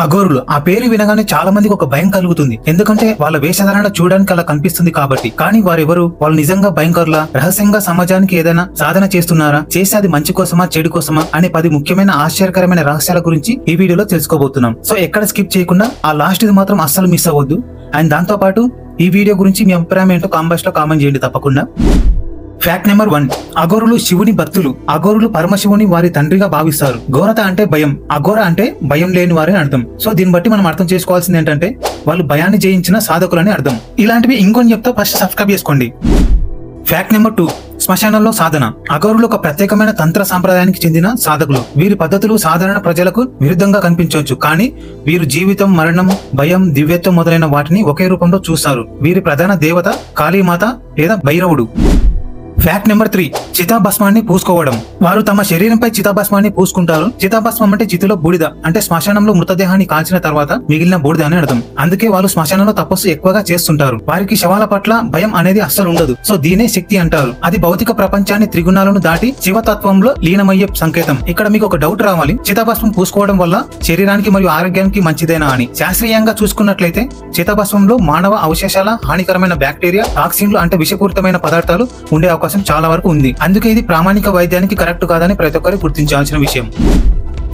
అఘోరులు ఆ పేరు వినగానే చాలా మందికి ఒక భయం కలుగుతుంది. ఎందుకంటే వాళ్ళ వేషధారణ చూడడానికి అలా కనిపిస్తుంది కాబట్టి. కానీ వారెవరు? వాళ్ళు నిజంగా భయంకరులా? రహస్యంగా సమాజానికి ఏదైనా సాధన చేస్తున్నారా? చేస్తే అది మంచి కోసమా చెడు కోసమా అనే 10 ముఖ్యమైన ఆశ్చర్యకరమైన రహస్యాల గురించి ఈ వీడియోలో తెలుసుకోబోతున్నాం. సో ఎక్కడ స్కిప్ చేయకుండా ఆ లాస్ట్ ఇది మాత్రం అస్సలు మిస్ అవ్వద్దు. అండ్ దాంతో పాటు ఈ వీడియో గురించి మీ అభిప్రాయం ఏంటో కామెంట్స్ లో కామెంట్ చేయండి తప్పకుండా. Fact number 1. అఘోరులు శివుని భక్తులు. అఘోరులు పరమశివుని వారి తండ్రిగా భావిస్తారు. ఘోరత అంటే భయం, అఘోర అంటే భయం లేని వారి అర్థం. సో దీన్ని బట్టి మనం అర్థం చేసుకోవాల్సింది ఏంటంటే వాళ్ళు భయాన్ని జయించిన సాధకులని అర్థం. ఇలాంటివి ఇంకొని చెప్తా, ఫస్ట్ సబ్స్క్రైబ్ చేసుకోండి. Fact number 2. శ్మశానంలో సాధన. అఘోరులు ఒక ప్రత్యేకమైన తంత్ర సాంప్రదాయానికి చెందిన సాధకులు. వీరి పద్ధతులు సాధారణ ప్రజలకు విరుద్ధంగా కనిపించవచ్చు, కానీ వీరు జీవితం, మరణం, భయం, దివ్యత్వం మొదలైన వాటిని ఒకే రూపంలో చూస్తారు. వీరి ప్రధాన దేవత కాళీమాత లేదా భైరవుడు. Fact number 3. చితాభస్మాన్ని పూసుకోవడం. వారు తమ శరీరంపై చితాభస్మాన్ని పూసుకుంటారు. చితాభస్మం అంటే చితిలో బూడిద, అంటే శ్మశానంలో మృతదేహాన్ని కాల్చిన తర్వాత మిగిలిన బూడిద అని అర్థం. అందుకే వాళ్ళు శ్మశానంలో తపస్సు ఎక్కువగా చేస్తుంటారు. వారికి శవాల పట్ల భయం అనేది అస్సలు ఉండదు. సో దీనే శక్తి అంటారు. అది భౌతిక ప్రపంచాన్ని త్రిగుణాలను దాటి శివతత్వంలో లీనమయ్యే సంకేతం. ఇక్కడ మీకు ఒక డౌట్ రావాలి, చితాభస్మం పూసుకోవడం వల్ల శరీరానికి మరియు ఆరోగ్యానికి మంచిదేనా అని. శాస్త్రీయంగా చూసుకున్నట్లయితే చితాభస్మంలో మానవ అవశేషాల హానికరమైన బ్యాక్టీరియా, టాక్సిన్లు అంటే విషపూరితమైన పదార్థాలు ఉండే అవకాశం చాలా వరకు ఉంది. అందుకే ఇది ప్రామాణిక వైద్యానికి కరెక్ట్ కాదని ప్రతి ఒక్కరు గుర్తించాల్సిన విషయం.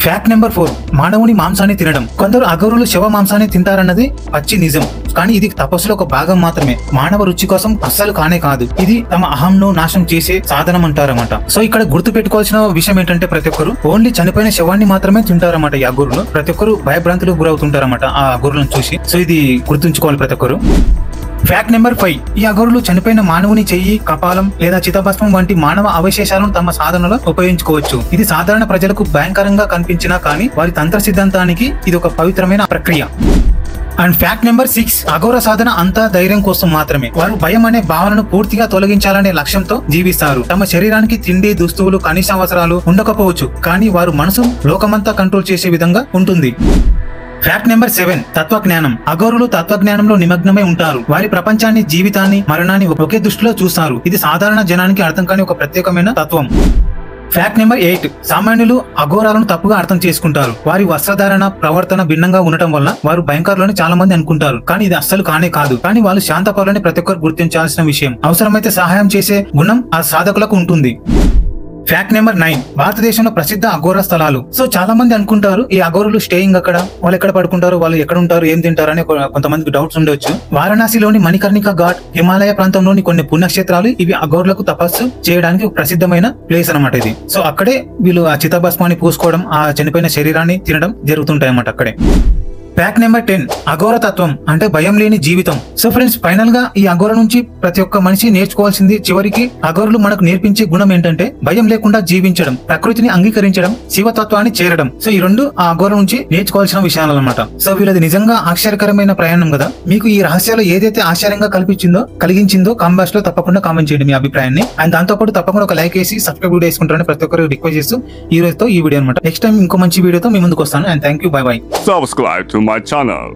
Fact number 4. మానవుని మాంసాన్ని తినడం. కొందరు అఘోరులు శవ మాంసాన్ని తింటారన్నది పచ్చి నిజం, కానీ ఇది తపస్సులో ఒక భాగం మాత్రమే. మానవ రుచి కోసం అస్సలు కానే కాదు. ఇది తమ అహంను నాశనం చేసే సాధనం అంటారన్నమాట. సో ఇక్కడ గుర్తు పెట్టుకోవాల్సిన విషయం ఏంటంటే ప్రతి ఒక్కరు ఓన్లీ చనిపోయిన శవాన్ని మాత్రమే తింటారన్నమాట. ఈ అఘోరులు ప్రతి ఒక్కరు భయభ్రాంతులకు గురవుతుంటారన్నమాట ఆ అఘోరులను చూసి. సో ఇది గుర్తుంచుకోవాలి ప్రతి ఒక్కరు. Fact number 5. ఈ అఘోరులు చనిపోయిన మానవుని చెయ్యి, కపాలం లేదా చితాభస్మం వంటి మానవ అవశేషాలను తమ సాధనలో ఉపయోగించుకోవచ్చు. ఇది సాధారణ ప్రజలకు భయంకరంగా కనిపించినా కానీ వారి తంత్ర సిద్ధాంతానికి ఇది ఒక పవిత్రమైన ప్రక్రియ. And fact number 6. అఘోర సాధన అంతా ధైర్యం కోసం మాత్రమే. వారు భయం అనే భావనను పూర్తిగా తొలగించాలనే లక్ష్యంతో జీవిస్తారు. తమ శరీరానికి తిండి, దుస్తువులు, కనీస అవసరాలు ఉండకపోవచ్చు, కానీ వారు మనసు లోకమంతా కంట్రోల్ చేసే విధంగా ఉంటుంది. Fact number 7. తత్వజ్ఞానం. అఘోరులు తత్వజ్ఞానంలో నిమగ్నమై ఉంటారు. వారి ప్రపంచాన్ని, జీవితాన్ని, మరణాన్ని ఒకే దృష్టిలో చూస్తారు. ఇది సాధారణ జనానికి అర్థం కాని ఒక ప్రత్యేకమైన తత్వం. Fact number 8. సామాన్యులు అఘోరాలను తప్పుగా అర్థం చేసుకుంటారు. వారి వస్త్రధారణ, ప్రవర్తన భిన్నంగా ఉండటం వల్ల వారు భయంకరులని చాలా మంది అనుకుంటారు, కానీ ఇది అస్సలు కానే కాదు. కానీ వాళ్ళు శాంతపరులని ప్రతి ఒక్కరు గుర్తించాల్సిన విషయం. అవసరమైతే సహాయం చేసే గుణం ఆ సాధకులకు ఉంటుంది. Fact number 9. భారతదేశంలో ప్రసిద్ధ అఘోర స్థలాలు. సో చాలా మంది అనుకుంటారు ఈ అఘోరులు స్టేయింగ్ అక్కడ, వాళ్ళు ఎక్కడ పడుకుంటారు, వాళ్ళు ఎక్కడ ఉంటారు, ఏం తింటారు అని కొంతమందికి డౌట్స్ ఉండొచ్చు. వారణాసిలోని మణికర్ణిక ఘాట్, హిమాలయ ప్రాంతంలోని కొన్ని పుణ్యక్షేత్రాలు ఇవి అఘోరులకు తపస్సు చేయడానికి ఒక ప్రసిద్ధమైన ప్లేస్ అన్నమాట ఇది. సో అక్కడే వీళ్ళు ఆ చితాభస్మాన్ని పూసుకోవడం, ఆ చనిపోయిన శరీరాన్ని తినడం జరుగుతుంటాయి అన్నమాట అక్కడే. Fact number 10. అఘోర తత్వం అంటే భయం లేని జీవితం. సో ఫ్రెండ్స్, ఫైనల్ గా ఈ అఘోర నుంచి ప్రతి ఒక్క మనిషి నేర్చుకోవాల్సింది, చివరికి అఘోరులు మనకు నేర్పించే గుణం ఏంటంటే భయం లేకుండా జీవించడం, ప్రకృతిని అంగీకరించడం, శివతత్వాన్ని చేరడం. సో ఈ రెండు ఆ అఘోర నుంచి నేర్చుకోవాల్సిన విషయాలు అన్నమాట. సో వీళ్ళది నిజంగా ఆశ్చర్యకరమైన ప్రయాణం కదా. మీకు ఈ రహస్యాలు ఏదైతే ఆశ్చర్యంగా కలిగించిందో కామెంట్స్ లో తప్పకుండా కామెంట్ చేయండి మీ అభిప్రాయాన్ని. అండ్ దాంతో పాటు తప్పకుండా ఒక లైక్ వేసి సబ్స్క్రైబ్ కూడా చేసుకుంటారని ప్రతి ఒక్కరు రిక్వెస్ట్ చేస్తూ ఈ రోజుతో ఈ వీడియో అనమాట. నెక్స్ట్ టైం ఇంకో మంచి వీడియోతో మీ ముందుకు వస్తాను. And thank you, by by. Subscribe to my channel.